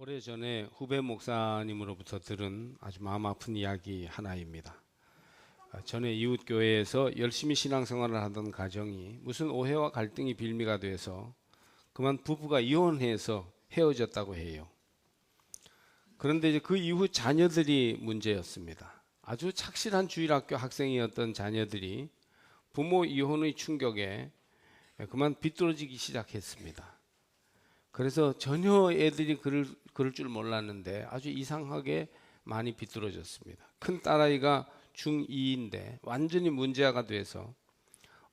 오래전에 후배 목사님으로부터 들은 아주 마음 아픈 이야기 하나입니다. 전에 이웃교회에서 열심히 신앙생활을 하던 가정이 무슨 오해와 갈등이 빌미가 돼서 그만 부부가 이혼해서 헤어졌다고 해요. 그런데 이제 그 이후 자녀들이 문제였습니다. 아주 착실한 주일학교 학생이었던 자녀들이 부모 이혼의 충격에 그만 비뚤어지기 시작했습니다. 그래서 전혀 애들이 그럴 줄 몰랐는데 아주 이상하게 많이 비뚤어졌습니다. 큰 딸아이가 중2인데 완전히 문제아가 돼서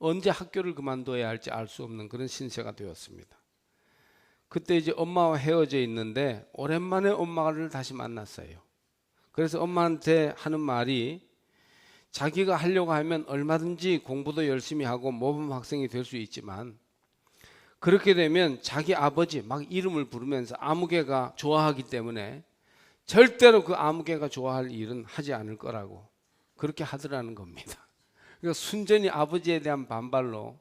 언제 학교를 그만둬야 할지 알 수 없는 그런 신세가 되었습니다. 그때 이제 엄마와 헤어져 있는데 오랜만에 엄마를 다시 만났어요. 그래서 엄마한테 하는 말이 자기가 하려고 하면 얼마든지 공부도 열심히 하고 모범 학생이 될 수 있지만 그렇게 되면 자기 아버지 막 이름을 부르면서 아무개가 좋아하기 때문에 절대로 그 아무개가 좋아할 일은 하지 않을 거라고 그렇게 하더라는 겁니다. 그러니까 순전히 아버지에 대한 반발로,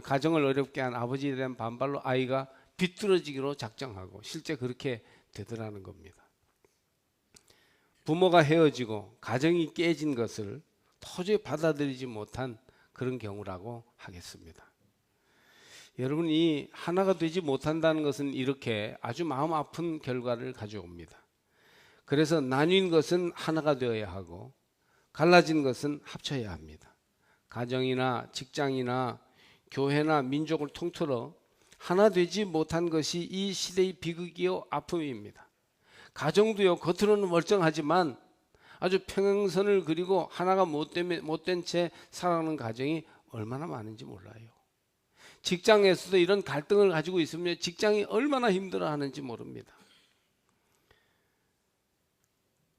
가정을 어렵게 한 아버지에 대한 반발로 아이가 비뚤어지기로 작정하고 실제 그렇게 되더라는 겁니다. 부모가 헤어지고 가정이 깨진 것을 도저히 받아들이지 못한 그런 경우라고 하겠습니다. 여러분, 이 하나가 되지 못한다는 것은 이렇게 아주 마음 아픈 결과를 가져옵니다. 그래서 나뉜 것은 하나가 되어야 하고 갈라진 것은 합쳐야 합니다. 가정이나 직장이나 교회나 민족을 통틀어 하나 되지 못한 것이 이 시대의 비극이요 아픔입니다. 가정도요, 겉으로는 멀쩡하지만 아주 평행선을 그리고 하나가 못된 채 살아가는 가정이 얼마나 많은지 몰라요. 직장에서도 이런 갈등을 가지고 있으면 직장이 얼마나 힘들어하는지 모릅니다.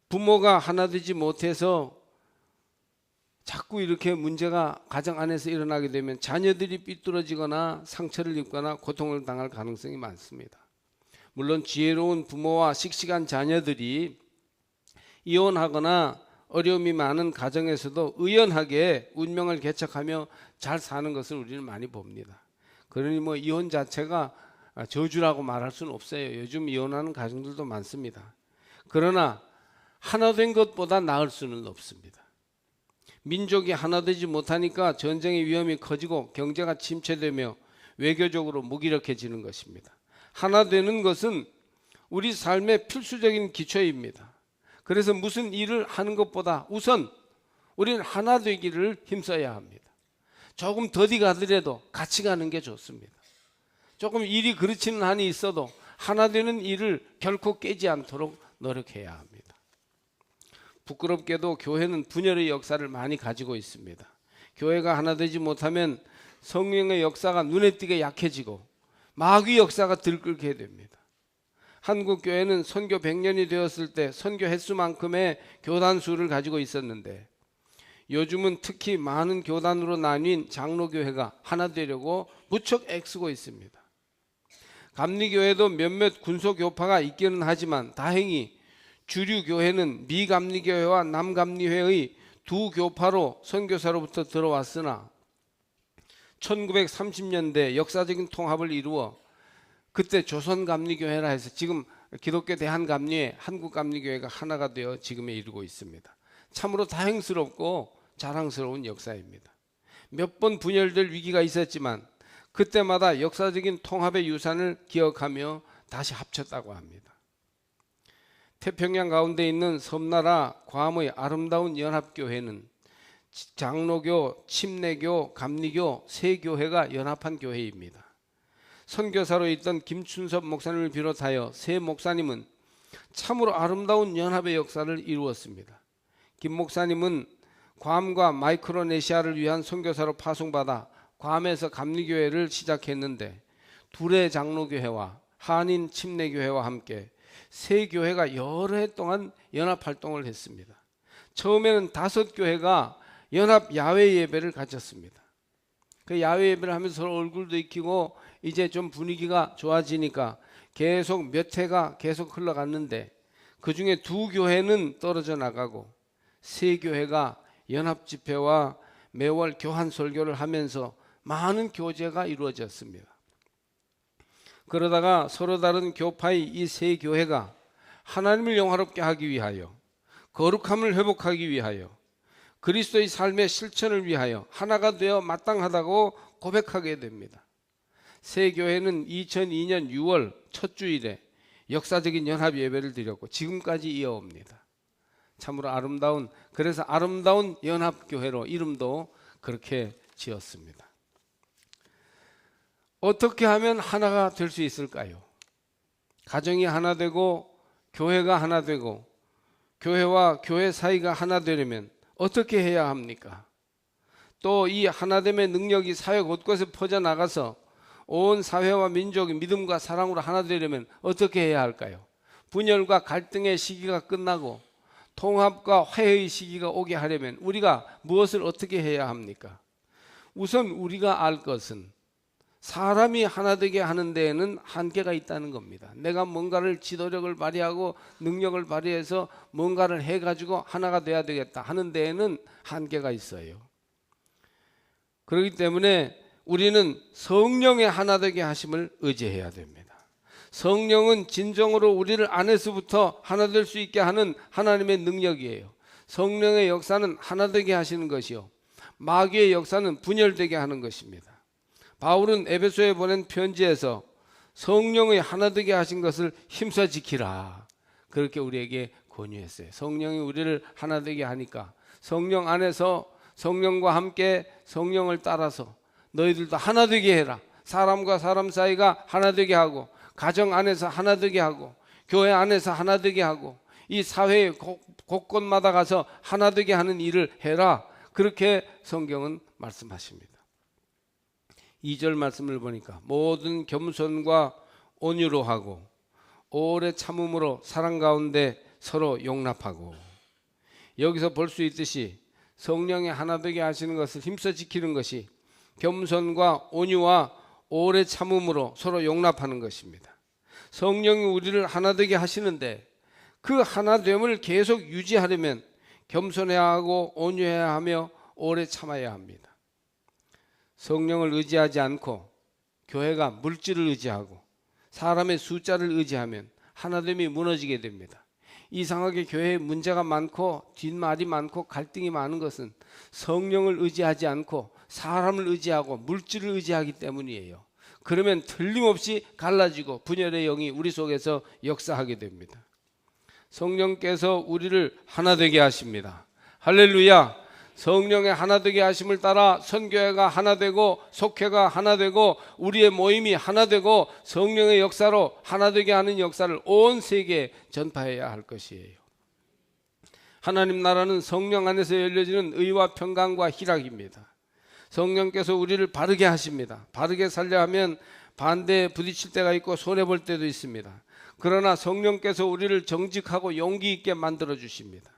부모가 하나 되지 못해서 자꾸 이렇게 문제가 가정 안에서 일어나게 되면 자녀들이 삐뚤어지거나 상처를 입거나 고통을 당할 가능성이 많습니다. 물론 지혜로운 부모와 씩씩한 자녀들이 이혼하거나 어려움이 많은 가정에서도 의연하게 운명을 개척하며 잘 사는 것을 우리는 많이 봅니다. 그러니 뭐 이혼 자체가 저주라고 말할 수는 없어요. 요즘 이혼하는 가정들도 많습니다. 그러나 하나 된 것보다 나을 수는 없습니다. 민족이 하나 되지 못하니까 전쟁의 위험이 커지고 경제가 침체되며 외교적으로 무기력해지는 것입니다. 하나 되는 것은 우리 삶의 필수적인 기초입니다. 그래서 무슨 일을 하는 것보다 우선 우리는 하나 되기를 힘써야 합니다. 조금 더디 가더라도 같이 가는 게 좋습니다. 조금 일이 그렇지는 한이 있어도 하나 되는 일을 결코 깨지 않도록 노력해야 합니다. 부끄럽게도 교회는 분열의 역사를 많이 가지고 있습니다. 교회가 하나 되지 못하면 성령의 역사가 눈에 띄게 약해지고 마귀 역사가 들끓게 됩니다. 한국 교회는 선교 100년이 되었을 때 선교 횟수만큼의 교단 수를 가지고 있었는데 요즘은 특히 많은 교단으로 나뉜 장로교회가 하나 되려고 무척 애쓰고 있습니다. 감리교회도 몇몇 군소교파가 있기는 하지만 다행히 주류 교회는 미감리교회와 남감리회의 두 교파로 선교사로부터 들어왔으나 1930년대 역사적인 통합을 이루어 그때 조선감리교회라 해서 지금 기독교 대한감리회 한국감리교회가 하나가 되어 지금에 이르고 있습니다. 참으로 다행스럽고 자랑스러운 역사입니다. 몇 번 분열될 위기가 있었지만 그때마다 역사적인 통합의 유산을 기억하며 다시 합쳤다고 합니다. 태평양 가운데 있는 섬나라 괌의 아름다운 연합교회는 장로교, 침례교, 감리교 세 교회가 연합한 교회입니다. 선교사로 있던 김춘섭 목사님을 비롯하여 세 목사님은 참으로 아름다운 연합의 역사를 이루었습니다. 김 목사님은 괌과 마이크로네시아를 위한 선교사로 파송받아 괌에서 감리교회를 시작했는데 둘의 장로교회와 한인 침례교회와 함께 세 교회가 여러 해 동안 연합활동을 했습니다. 처음에는 5교회가 연합 야외 예배를 가졌습니다. 그 야외 예배를 하면서 서로 얼굴도 익히고 이제 좀 분위기가 좋아지니까 계속 몇 해가 계속 흘러갔는데 그 중에 2교회는 떨어져 나가고 3교회가 연합 집회와 매월 교환 설교를 하면서 많은 교제가 이루어졌습니다. 그러다가 서로 다른 교파의 이 세 교회가 하나님을 영화롭게 하기 위하여, 거룩함을 회복하기 위하여, 그리스도의 삶의 실천을 위하여 하나가 되어 마땅하다고 고백하게 됩니다. 세 교회는 2002년 6월 첫 주일에 역사적인 연합 예배를 드렸고 지금까지 이어옵니다. 참으로 아름다운, 그래서 아름다운 연합교회로 이름도 그렇게 지었습니다. 어떻게 하면 하나가 될 수 있을까요? 가정이 하나 되고 교회가 하나 되고 교회와 교회 사이가 하나 되려면 어떻게 해야 합니까? 또 이 하나됨의 능력이 사회 곳곳에 퍼져나가서 온 사회와 민족이 믿음과 사랑으로 하나 되려면 어떻게 해야 할까요? 분열과 갈등의 시기가 끝나고 통합과 화해의 시기가 오게 하려면 우리가 무엇을 어떻게 해야 합니까? 우선 우리가 알 것은 사람이 하나 되게 하는 데에는 한계가 있다는 겁니다. 내가 뭔가를 지도력을 발휘하고 능력을 발휘해서 뭔가를 해가지고 하나가 돼야 되겠다 하는 데에는 한계가 있어요. 그렇기 때문에 우리는 성령의 하나 되게 하심을 의지해야 됩니다. 성령은 진정으로 우리를 안에서부터 하나 될 수 있게 하는 하나님의 능력이에요. 성령의 역사는 하나 되게 하시는 것이요, 마귀의 역사는 분열되게 하는 것입니다. 바울은 에베소에 보낸 편지에서 성령의 하나 되게 하신 것을 힘써 지키라, 그렇게 우리에게 권유했어요. 성령이 우리를 하나 되게 하니까 성령 안에서 성령과 함께 성령을 따라서 너희들도 하나 되게 해라. 사람과 사람 사이가 하나 되게 하고, 가정 안에서 하나 되게 하고, 교회 안에서 하나 되게 하고, 이 사회의 곳곳마다 가서 하나 되게 하는 일을 해라, 그렇게 성경은 말씀하십니다. 2절 말씀을 보니까 모든 겸손과 온유로 하고 오래 참음으로 사랑 가운데 서로 용납하고, 여기서 볼 수 있듯이 성령의 하나 되게 하시는 것을 힘써 지키는 것이 겸손과 온유와 오래 참음으로 서로 용납하는 것입니다. 성령이 우리를 하나 되게 하시는데 그 하나됨을 계속 유지하려면 겸손해야 하고 온유해야 하며 오래 참아야 합니다. 성령을 의지하지 않고 교회가 물질을 의지하고 사람의 숫자를 의지하면 하나됨이 무너지게 됩니다. 이상하게 교회에 문제가 많고 뒷말이 많고 갈등이 많은 것은 성령을 의지하지 않고 사람을 의지하고 물질을 의지하기 때문이에요. 그러면 틀림없이 갈라지고 분열의 영이 우리 속에서 역사하게 됩니다. 성령께서 우리를 하나 되게 하십니다. 할렐루야. 성령의 하나 되게 하심을 따라 선교회가 하나 되고 속회가 하나 되고 우리의 모임이 하나 되고 성령의 역사로 하나 되게 하는 역사를 온 세계에 전파해야 할 것이에요. 하나님 나라는 성령 안에서 열려지는 의와 평강과 희락입니다. 성령께서 우리를 바르게 하십니다. 바르게 살려 하면 반대에 부딪힐 때가 있고 손해볼 때도 있습니다. 그러나 성령께서 우리를 정직하고 용기 있게 만들어 주십니다.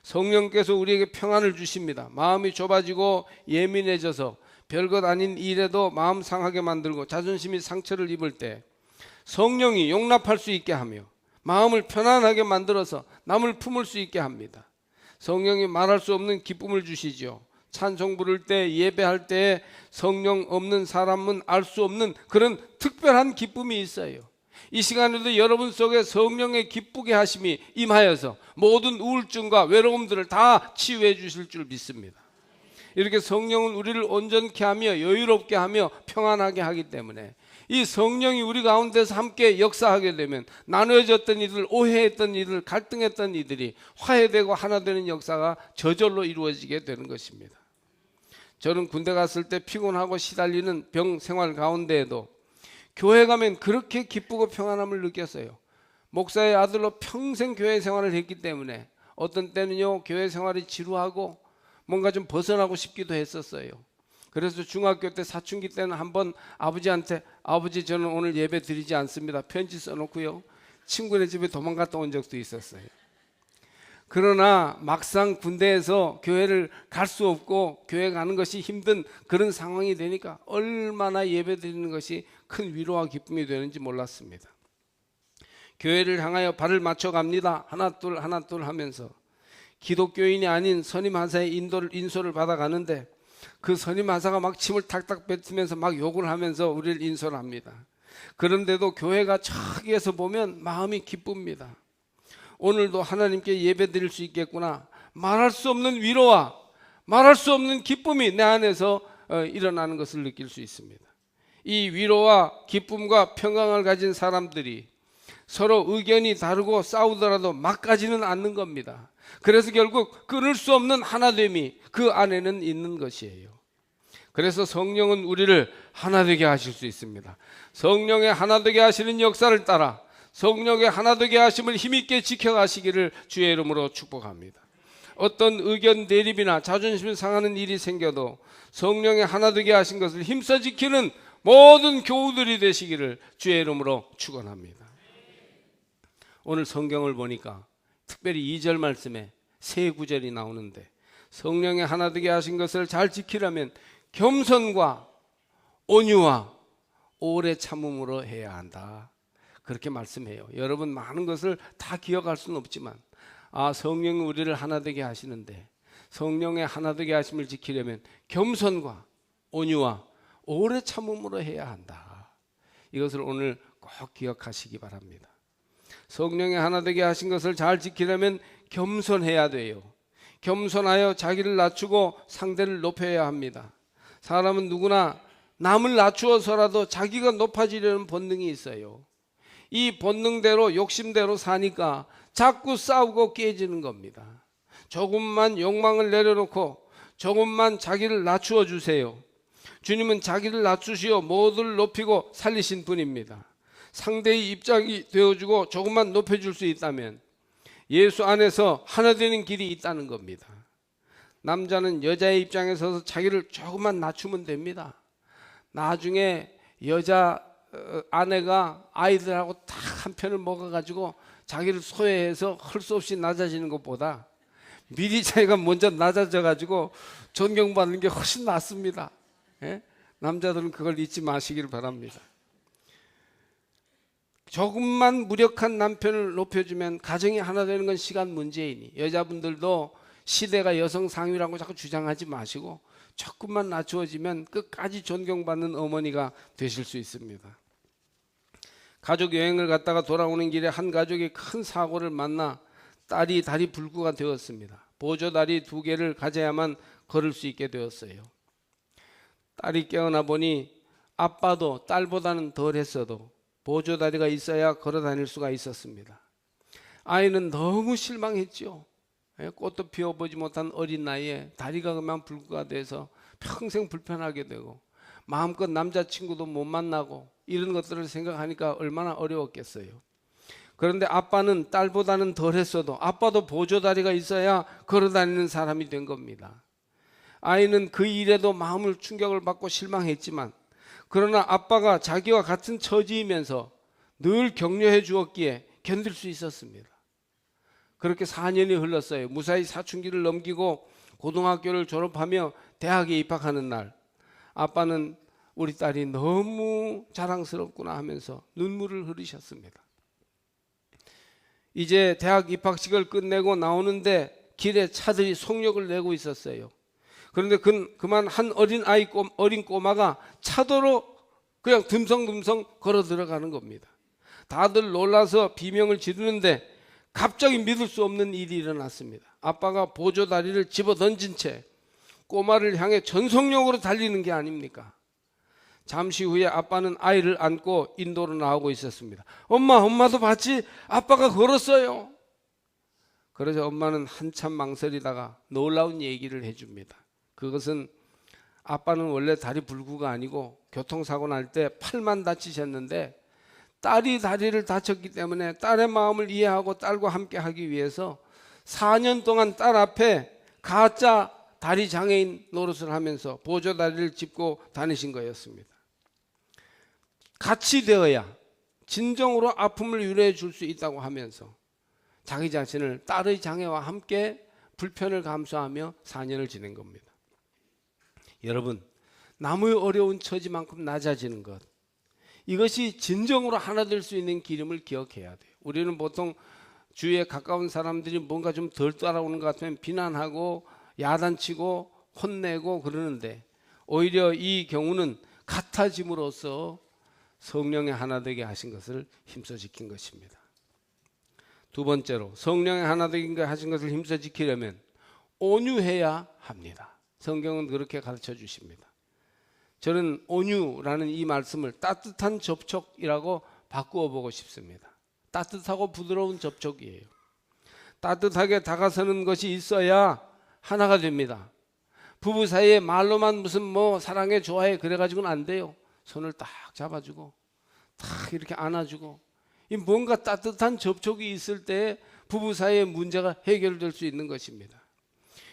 성령께서 우리에게 평안을 주십니다. 마음이 좁아지고 예민해져서 별것 아닌 일에도 마음 상하게 만들고 자존심이 상처를 입을 때 성령이 용납할 수 있게 하며 마음을 편안하게 만들어서 남을 품을 수 있게 합니다. 성령이 말할 수 없는 기쁨을 주시죠. 찬송 부를 때, 예배할 때 성령 없는 사람은 알 수 없는 그런 특별한 기쁨이 있어요. 이 시간에도 여러분 속에 성령의 기쁘게 하심이 임하여서 모든 우울증과 외로움들을 다 치유해 주실 줄 믿습니다. 이렇게 성령은 우리를 온전케 하며 여유롭게 하며 평안하게 하기 때문에 이 성령이 우리 가운데서 함께 역사하게 되면 나누어졌던 이들, 오해했던 이들, 갈등했던 이들이 화해되고 하나 되는 역사가 저절로 이루어지게 되는 것입니다. 저는 군대 갔을 때 피곤하고 시달리는 병 생활 가운데에도 교회 가면 그렇게 기쁘고 평안함을 느꼈어요. 목사의 아들로 평생 교회 생활을 했기 때문에 어떤 때는요 교회 생활이 지루하고 뭔가 좀 벗어나고 싶기도 했었어요. 그래서 중학교 때 사춘기 때는 한번 아버지한테 아버지 저는 오늘 예배 드리지 않습니다 편지 써놓고요 친구네 집에 도망갔다 온 적도 있었어요. 그러나 막상 군대에서 교회를 갈 수 없고 교회 가는 것이 힘든 그런 상황이 되니까 얼마나 예배 드리는 것이 큰 위로와 기쁨이 되는지 몰랐습니다. 교회를 향하여 발을 맞춰 갑니다. 하나 둘 하면서 기독교인이 아닌 선임 하사의 인솔을 받아가는데 그 선임 하사가 막 침을 탁탁 뱉으면서 막 욕을 하면서 우리를 인솔합니다. 그런데도 교회가 저기에서 보면 마음이 기쁩니다. 오늘도 하나님께 예배 드릴 수 있겠구나. 말할 수 없는 위로와 말할 수 없는 기쁨이 내 안에서 일어나는 것을 느낄 수 있습니다. 이 위로와 기쁨과 평강을 가진 사람들이 서로 의견이 다르고 싸우더라도 막가지는 않는 겁니다. 그래서 결국 끊을 수 없는 하나됨이 그 안에는 있는 것이에요. 그래서 성령은 우리를 하나 되게 하실 수 있습니다. 성령의 하나 되게 하시는 역사를 따라 성령의 하나 되게 하심을 힘있게 지켜가시기를 주의 이름으로 축복합니다. 어떤 의견 대립이나 자존심 상하는 일이 생겨도 성령의 하나 되게 하신 것을 힘써 지키는 모든 교우들이 되시기를 주의 이름으로 축원합니다. 오늘 성경을 보니까 특별히 2절 말씀에 세 구절이 나오는데 성령의 하나 되게 하신 것을 잘 지키려면 겸손과 온유와 오래 참음으로 해야 한다. 그렇게 말씀해요. 여러분 많은 것을 다 기억할 수는 없지만 성령이 우리를 하나 되게 하시는데 성령의 하나 되게 하심을 지키려면 겸손과 온유와 오래 참음으로 해야 한다. 이것을 오늘 꼭 기억하시기 바랍니다. 성령의 하나 되게 하신 것을 잘 지키려면 겸손해야 돼요. 겸손하여 자기를 낮추고 상대를 높여야 합니다. 사람은 누구나 남을 낮추어서라도 자기가 높아지려는 본능이 있어요. 이 본능대로 욕심대로 사니까 자꾸 싸우고 깨지는 겁니다. 조금만 욕망을 내려놓고 조금만 자기를 낮추어 주세요. 주님은 자기를 낮추시어 모두를 높이고 살리신 분입니다. 상대의 입장이 되어주고 조금만 높여줄 수 있다면 예수 안에서 하나 되는 길이 있다는 겁니다. 남자는 여자의 입장에 서서 자기를 조금만 낮추면 됩니다. 나중에 여자 아내가 아이들하고 딱 한 편을 먹어가지고 자기를 소외해서 할 수 없이 낮아지는 것보다 미리 자기가 먼저 낮아져가지고 존경받는 게 훨씬 낫습니다. 예? 남자들은 그걸 잊지 마시길 바랍니다. 조금만 무력한 남편을 높여주면 가정이 하나 되는 건 시간 문제이니 여자분들도 시대가 여성 상위라고 자꾸 주장하지 마시고 조금만 낮추어지면 끝까지 존경받는 어머니가 되실 수 있습니다. 가족 여행을 갔다가 돌아오는 길에 한 가족이 큰 사고를 만나 딸이 다리 불구가 되었습니다. 보조다리 2개를 가져야만 걸을 수 있게 되었어요. 딸이 깨어나 보니 아빠도 딸보다는 덜 했어도 보조다리가 있어야 걸어 다닐 수가 있었습니다. 아이는 너무 실망했죠. 꽃도 피워보지 못한 어린 나이에 다리가 그만 불구가 돼서 평생 불편하게 되고 마음껏 남자친구도 못 만나고 이런 것들을 생각하니까 얼마나 어려웠겠어요. 그런데 아빠는 딸보다는 덜 했어도 아빠도 보조다리가 있어야 걸어 다니는 사람이 된 겁니다. 아이는 그 일에도 마음을 충격을 받고 실망했지만 그러나 아빠가 자기와 같은 처지이면서 늘 격려해 주었기에 견딜 수 있었습니다. 그렇게 4년이 흘렀어요. 무사히 사춘기를 넘기고 고등학교를 졸업하며 대학에 입학하는 날 아빠는 우리 딸이 너무 자랑스럽구나 하면서 눈물을 흘리셨습니다. 이제 대학 입학식을 끝내고 나오는데 길에 차들이 속력을 내고 있었어요. 그런데 그만 한 어린 꼬마가 차도로 그냥 듬성듬성 걸어 들어가는 겁니다. 다들 놀라서 비명을 지르는데 갑자기 믿을 수 없는 일이 일어났습니다. 아빠가 보조다리를 집어 던진 채 꼬마를 향해 전속력으로 달리는 게 아닙니까? 잠시 후에 아빠는 아이를 안고 인도로 나오고 있었습니다. 엄마도 봤지? 아빠가 걸었어요. 그래서 엄마는 한참 망설이다가 놀라운 얘기를 해줍니다. 그것은 아빠는 원래 다리 불구가 아니고 교통사고 날 때 팔만 다치셨는데 딸이 다리를 다쳤기 때문에 딸의 마음을 이해하고 딸과 함께 하기 위해서 4년 동안 딸 앞에 가짜 다리 장애인 노릇을 하면서 보조다리를 짚고 다니신 거였습니다. 같이 되어야 진정으로 아픔을 유래해 줄 수 있다고 하면서 자기 자신을 딸의 장애와 함께 불편을 감수하며 4년을 지낸 겁니다. 여러분, 남의 어려운 처지만큼 낮아지는 것, 이것이 진정으로 하나 될 수 있는 길임을 기억해야 돼요. 우리는 보통 주위에 가까운 사람들이 뭔가 좀 덜 따라오는 것 같으면 비난하고 야단치고 혼내고 그러는데 오히려 이 경우는 같아짐으로써 성령의 하나 되게 하신 것을 힘써 지킨 것입니다. 두 번째로 성령의 하나 되게 하신 것을 힘써 지키려면 온유해야 합니다. 성경은 그렇게 가르쳐 주십니다. 저는 온유라는 이 말씀을 따뜻한 접촉이라고 바꾸어 보고 싶습니다. 따뜻하고 부드러운 접촉이에요. 따뜻하게 다가서는 것이 있어야 하나가 됩니다. 부부 사이에 말로만 무슨 뭐 사랑해 좋아해 그래가지고는 안 돼요. 손을 딱 잡아주고 딱 이렇게 안아주고 이 뭔가 따뜻한 접촉이 있을 때 부부 사이의 문제가 해결될 수 있는 것입니다.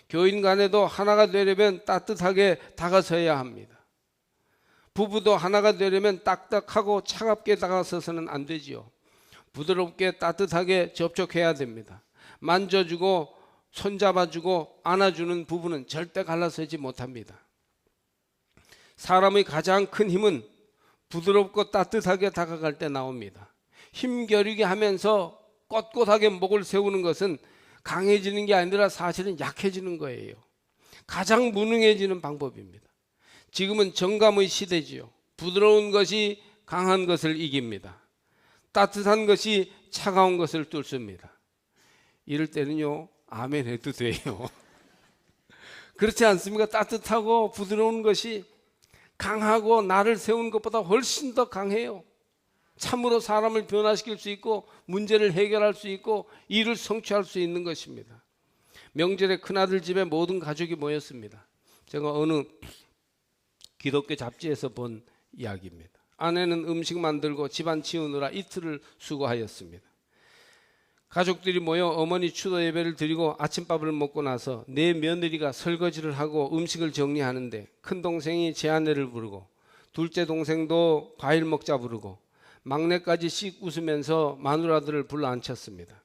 교인 간에도 하나가 되려면 따뜻하게 다가서야 합니다. 부부도 하나가 되려면 딱딱하고 차갑게 다가서서는 안 되지요. 부드럽게 따뜻하게 접촉해야 됩니다. 만져주고 손잡아주고 안아주는 부부는 절대 갈라서지 못합니다. 사람의 가장 큰 힘은 부드럽고 따뜻하게 다가갈 때 나옵니다. 힘겨루게 하면서 꼿꼿하게 목을 세우는 것은 강해지는 게 아니라 사실은 약해지는 거예요. 가장 무능해지는 방법입니다. 지금은 정감의 시대지요. 부드러운 것이 강한 것을 이깁니다. 따뜻한 것이 차가운 것을 뚫습니다. 이럴 때는요, 아멘 해도 돼요. 그렇지 않습니까? 따뜻하고 부드러운 것이 강하고 나를 세우는 것보다 훨씬 더 강해요. 참으로 사람을 변화시킬 수 있고 문제를 해결할 수 있고 일을 성취할 수 있는 것입니다. 명절에 큰아들 집에 모든 가족이 모였습니다. 제가 어느 기독교 잡지에서 본 이야기입니다. 아내는 음식 만들고 집안 치우느라 이틀을 수고하였습니다. 가족들이 모여 어머니 추도 예배를 드리고 아침밥을 먹고 나서 내 며느리가 설거지를 하고 음식을 정리하는데 큰 동생이 제 아내를 부르고 둘째 동생도 과일 먹자 부르고 막내까지 씩 웃으면서 마누라들을 불러 앉혔습니다.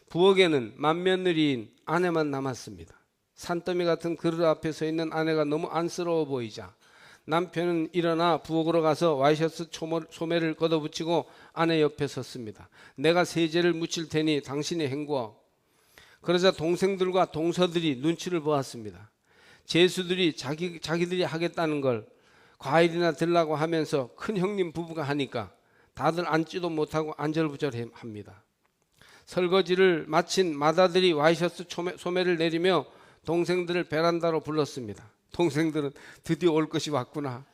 부엌에는 맏며느리인 아내만 남았습니다. 산더미 같은 그릇 앞에 서 있는 아내가 너무 안쓰러워 보이자 남편은 일어나 부엌으로 가서 와이셔츠 소매를 걷어붙이고 아내 옆에 섰습니다. 내가 세제를 묻힐 테니 당신이 헹구어. 그러자 동생들과 동서들이 눈치를 보았습니다. 제수들이 자기들이 하겠다는 걸 과일이나 들라고 하면서 큰 형님 부부가 하니까 다들 앉지도 못하고 안절부절합니다. 설거지를 마친 맏아들이 와이셔츠 소매를 내리며 동생들을 베란다로 불렀습니다. 동생들은 드디어 올 것이 왔구나.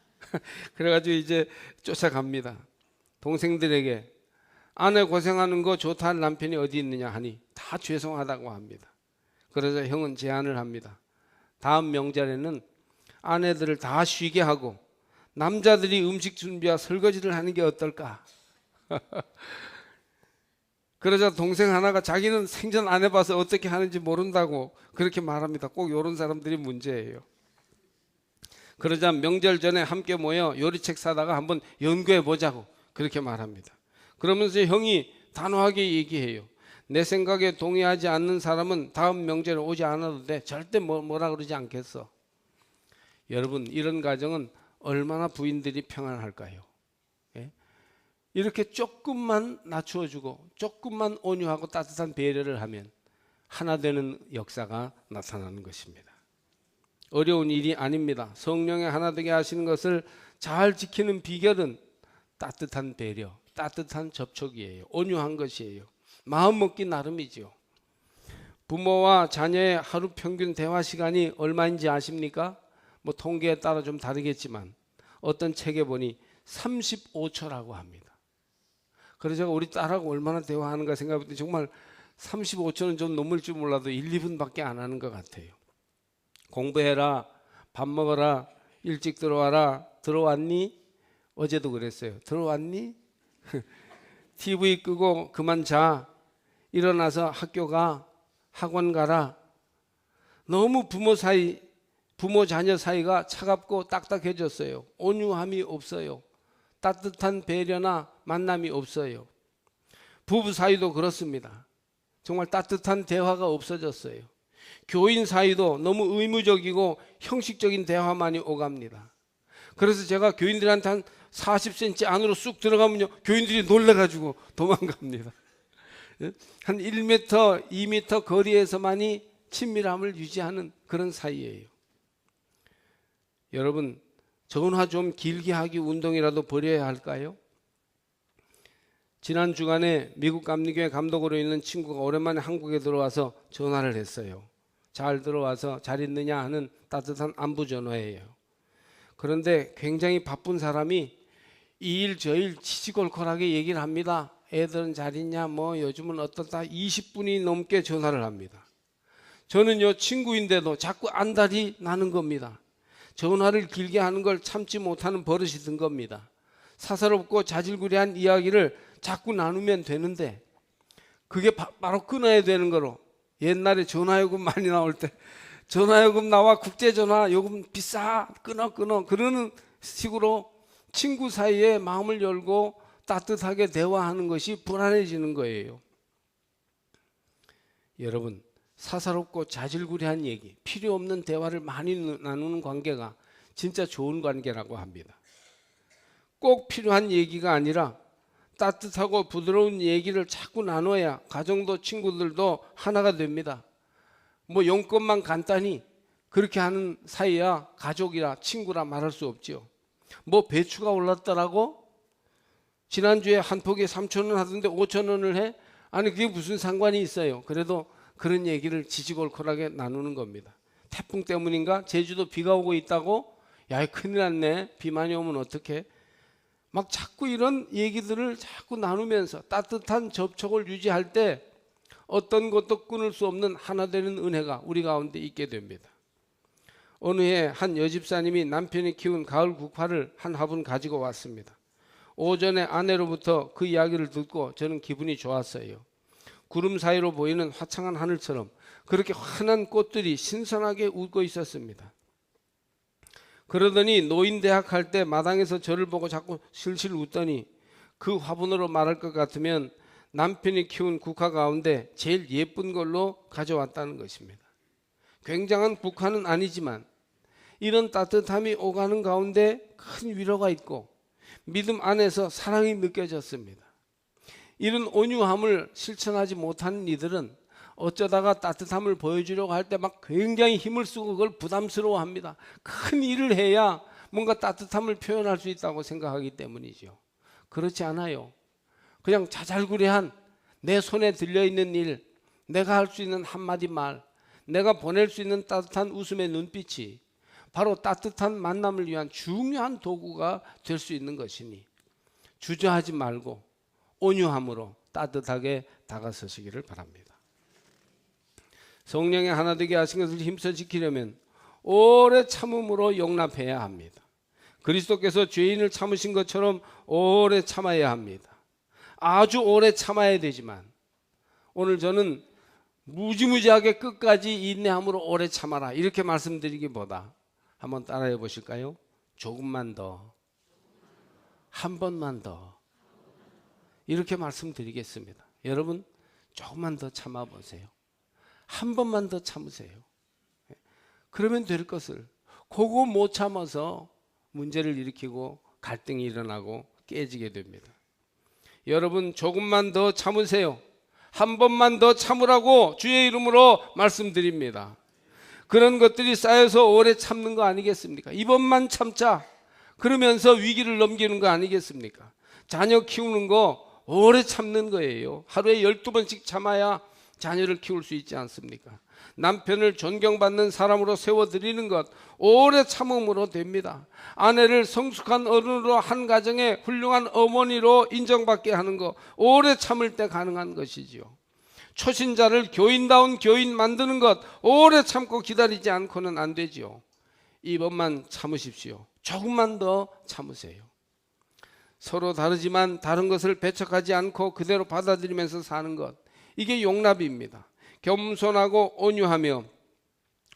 그래가지고 이제 쫓아갑니다. 동생들에게 아내 고생하는 거 좋다 할 남편이 어디 있느냐 하니 다 죄송하다고 합니다. 그래서 형은 제안을 합니다. 다음 명절에는 아내들을 다 쉬게 하고 남자들이 음식 준비와 설거지를 하는 게 어떨까? 그러자 동생 하나가 자기는 생전 안 해봐서 어떻게 하는지 모른다고 그렇게 말합니다. 꼭 이런 사람들이 문제예요. 그러자 명절 전에 함께 모여 요리책 사다가 한번 연구해 보자고 그렇게 말합니다. 그러면서 형이 단호하게 얘기해요. 내 생각에 동의하지 않는 사람은 다음 명절에 오지 않아도 돼. 절대 뭐라 그러지 않겠어. 여러분, 이런 가정은 얼마나 부인들이 평안할까요? 예? 이렇게 조금만 낮추어주고 조금만 온유하고 따뜻한 배려를 하면 하나 되는 역사가 나타나는 것입니다. 어려운 일이 아닙니다. 성령의 하나 되게 하시는 것을 잘 지키는 비결은 따뜻한 배려, 따뜻한 접촉이에요. 온유한 것이에요. 마음 먹기 나름이죠. 부모와 자녀의 하루 평균 대화 시간이 얼마인지 아십니까? 뭐 통계에 따라 좀 다르겠지만 어떤 책에 보니 35초라고 합니다. 그래서 제가 우리 딸하고 얼마나 대화하는가 생각해보니 정말 35초는 좀 넘을 줄 몰라도 1, 2분밖에 안 하는 것 같아요. 공부해라, 밥 먹어라, 일찍 들어와라, 들어왔니? 어제도 그랬어요. 들어왔니? TV 끄고 그만 자. 일어나서 학교 가. 학원 가라. 너무 부모 자녀 사이가 차갑고 딱딱해졌어요. 온유함이 없어요. 따뜻한 배려나 만남이 없어요. 부부 사이도 그렇습니다. 정말 따뜻한 대화가 없어졌어요. 교인 사이도 너무 의무적이고 형식적인 대화만이 오갑니다. 그래서 제가 교인들한테 한 40cm 안으로 쑥 들어가면요, 교인들이 놀래가지고 도망갑니다. 한 1m, 2m 거리에서만이 친밀함을 유지하는 그런 사이예요. 여러분, 전화 좀 길게 하기 운동이라도 벌여야 할까요? 지난 주간에 미국 감리교회 감독으로 있는 친구가 오랜만에 한국에 들어와서 전화를 했어요. 잘 들어와서 잘 있느냐 하는 따뜻한 안부 전화예요. 그런데 굉장히 바쁜 사람이 이 일 저 일 치치골골하게 얘기를 합니다. 애들은 잘 있냐, 뭐 요즘은 어떻다, 20분이 넘게 전화를 합니다. 저는요, 친구인데도 자꾸 안달이 나는 겁니다. 전화를 길게 하는 걸 참지 못하는 버릇이 든 겁니다. 사사롭고 자질구레한 이야기를 자꾸 나누면 되는데 그게 바로 끊어야 되는 거로, 옛날에 전화요금 많이 나올 때 전화요금 나와, 국제전화 요금 비싸, 끊어 그러는 식으로 친구 사이에 마음을 열고 따뜻하게 대화하는 것이 불안해지는 거예요. 여러분, 사사롭고 자질구레한 얘기, 필요 없는 대화를 많이 나누는 관계가 진짜 좋은 관계라고 합니다. 꼭 필요한 얘기가 아니라 따뜻하고 부드러운 얘기를 자꾸 나눠야 가정도 친구들도 하나가 됩니다. 뭐 용건만 간단히 그렇게 하는 사이야 가족이라 친구라 말할 수 없죠. 뭐 배추가 올랐다라고 지난주에 한 포기에 3,000원 하던데 5,000원을 해? 아니 그게 무슨 상관이 있어요. 그래도 그런 얘기를 지지골골하게 나누는 겁니다. 태풍 때문인가 제주도 비가 오고 있다고? 야, 큰일 났네. 비 많이 오면 어떡해? 막 자꾸 이런 얘기들을 자꾸 나누면서 따뜻한 접촉을 유지할 때 어떤 것도 끊을 수 없는 하나 되는 은혜가 우리 가운데 있게 됩니다. 어느 해 한 여집사님이 남편이 키운 가을 국화를 한 화분 가지고 왔습니다. 오전에 아내로부터 그 이야기를 듣고 저는 기분이 좋았어요. 구름 사이로 보이는 화창한 하늘처럼 그렇게 환한 꽃들이 신선하게 웃고 있었습니다. 그러더니 노인대학 할 때 마당에서 저를 보고 자꾸 실실 웃더니 그 화분으로 말할 것 같으면 남편이 키운 국화 가운데 제일 예쁜 걸로 가져왔다는 것입니다. 굉장한 국화는 아니지만 이런 따뜻함이 오가는 가운데 큰 위로가 있고 믿음 안에서 사랑이 느껴졌습니다. 이런 온유함을 실천하지 못하는 이들은 어쩌다가 따뜻함을 보여주려고 할 때 막 굉장히 힘을 쓰고 그걸 부담스러워합니다. 큰 일을 해야 뭔가 따뜻함을 표현할 수 있다고 생각하기 때문이죠. 그렇지 않아요. 그냥 자잘구레한 내 손에 들려있는 일, 내가 할 수 있는 한마디 말, 내가 보낼 수 있는 따뜻한 웃음의 눈빛이 바로 따뜻한 만남을 위한 중요한 도구가 될 수 있는 것이니 주저하지 말고 온유함으로 따뜻하게 다가서시기를 바랍니다. 성령의 하나 되게 하신 것을 힘써 지키려면 오래 참음으로 용납해야 합니다. 그리스도께서 죄인을 참으신 것처럼 오래 참아야 합니다. 아주 오래 참아야 되지만 오늘 저는 무지무지하게 끝까지 인내함으로 오래 참아라 이렇게 말씀드리기보다 한번 따라해 보실까요? 조금만 더, 한 번만 더 이렇게 말씀드리겠습니다. 여러분 조금만 더 참아보세요. 한 번만 더 참으세요. 그러면 될 것을 그거 못 참아서 문제를 일으키고 갈등이 일어나고 깨지게 됩니다. 여러분 조금만 더 참으세요. 한 번만 더 참으라고 주의 이름으로 말씀드립니다. 그런 것들이 쌓여서 오래 참는 거 아니겠습니까? 이번만 참자 그러면서 위기를 넘기는 거 아니겠습니까? 자녀 키우는 거 오래 참는 거예요. 하루에 12번씩 참아야 자녀를 키울 수 있지 않습니까? 남편을 존경받는 사람으로 세워드리는 것 오래 참음으로 됩니다. 아내를 성숙한 어른으로 한 가정의 훌륭한 어머니로 인정받게 하는 것 오래 참을 때 가능한 것이지요. 초신자를 교인다운 교인 만드는 것 오래 참고 기다리지 않고는 안 되지요. 이번만 참으십시오. 조금만 더 참으세요. 서로 다르지만 다른 것을 배척하지 않고 그대로 받아들이면서 사는 것 이게 용납입니다. 겸손하고 온유하며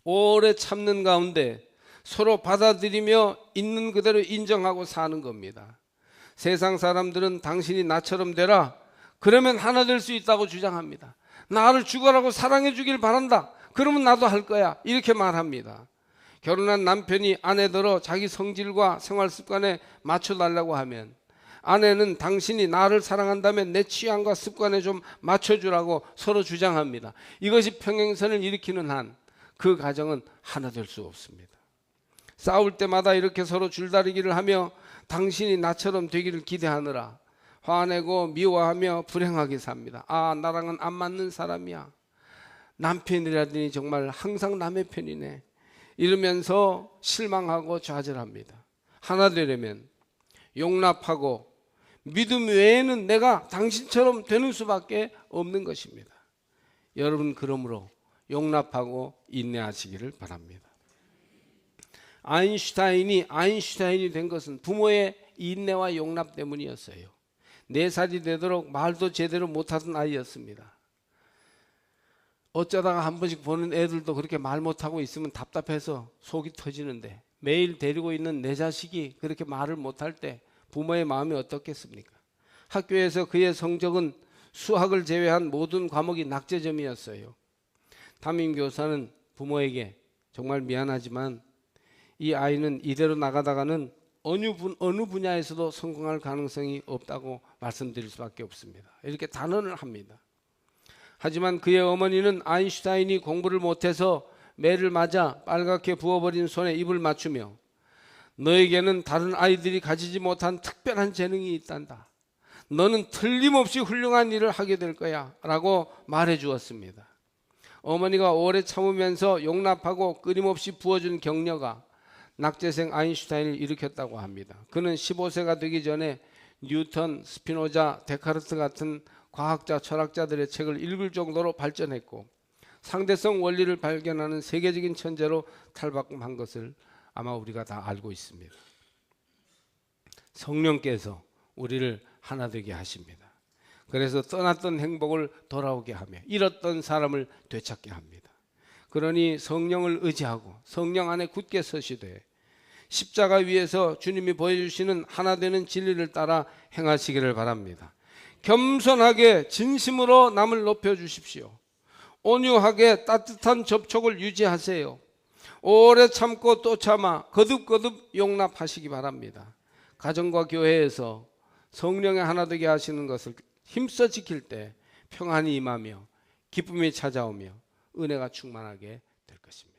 오래 참는 가운데 서로 받아들이며 있는 그대로 인정하고 사는 겁니다. 세상 사람들은 당신이 나처럼 되라 그러면 하나 될 수 있다고 주장합니다. 나를 죽어라고 사랑해 주길 바란다 그러면 나도 할 거야 이렇게 말합니다. 결혼한 남편이 아내더러 자기 성질과 생활 습관에 맞춰달라고 하면 아내는 당신이 나를 사랑한다면 내 취향과 습관에 좀 맞춰주라고 서로 주장합니다. 이것이 평행선을 일으키는 한 그 가정은 하나 될 수 없습니다. 싸울 때마다 이렇게 서로 줄다리기를 하며 당신이 나처럼 되기를 기대하느라 화내고 미워하며 불행하게 삽니다. 아, 나랑은 안 맞는 사람이야. 남편이라더니 정말 항상 남의 편이네. 이러면서 실망하고 좌절합니다. 하나 되려면 용납하고 믿음 외에는 내가 당신처럼 되는 수밖에 없는 것입니다. 여러분, 그러므로 용납하고 인내하시기를 바랍니다. 아인슈타인이 된 것은 부모의 인내와 용납 때문이었어요. 4살이 되도록 말도 제대로 못하던 아이였습니다. 어쩌다가 한 번씩 보는 애들도 그렇게 말 못하고 있으면 답답해서 속이 터지는데, 매일 데리고 있는 내 자식이 그렇게 말을 못할 때 부모의 마음이 어떻겠습니까? 학교에서 그의 성적은 수학을 제외한 모든 과목이 낙제점이었어요. 담임 교사는 부모에게 정말 미안하지만 이 아이는 이대로 나가다가는 어느 분야에서도 성공할 가능성이 없다고 말씀드릴 수밖에 없습니다. 이렇게 단언을 합니다. 하지만 그의 어머니는 아인슈타인이 공부를 못해서 매를 맞아 빨갛게 부어버린 손에 입을 맞추며 너에게는 다른 아이들이 가지지 못한 특별한 재능이 있단다. 너는 틀림없이 훌륭한 일을 하게 될 거야 라고 말해 주었습니다. 어머니가 오래 참으면서 용납하고 끊임없이 부어준 격려가 낙제생 아인슈타인을 일으켰다고 합니다. 그는 15세가 되기 전에 뉴턴, 스피노자, 데카르트 같은 과학자, 철학자들의 책을 읽을 정도로 발전했고 상대성 원리를 발견하는 세계적인 천재로 탈바꿈한 것을 아마 우리가 다 알고 있습니다. 성령께서 우리를 하나 되게 하십니다. 그래서 떠났던 행복을 돌아오게 하며 잃었던 사람을 되찾게 합니다. 그러니 성령을 의지하고 성령 안에 굳게 서시되 십자가 위에서 주님이 보여주시는 하나 되는 진리를 따라 행하시기를 바랍니다. 겸손하게 진심으로 남을 높여주십시오. 온유하게 따뜻한 접촉을 유지하세요. 오래 참고 또 참아 거듭거듭 용납하시기 바랍니다. 가정과 교회에서 성령의 하나 되게 하시는 것을 힘써 지킬 때 평안이 임하며 기쁨이 찾아오며 은혜가 충만하게 될 것입니다.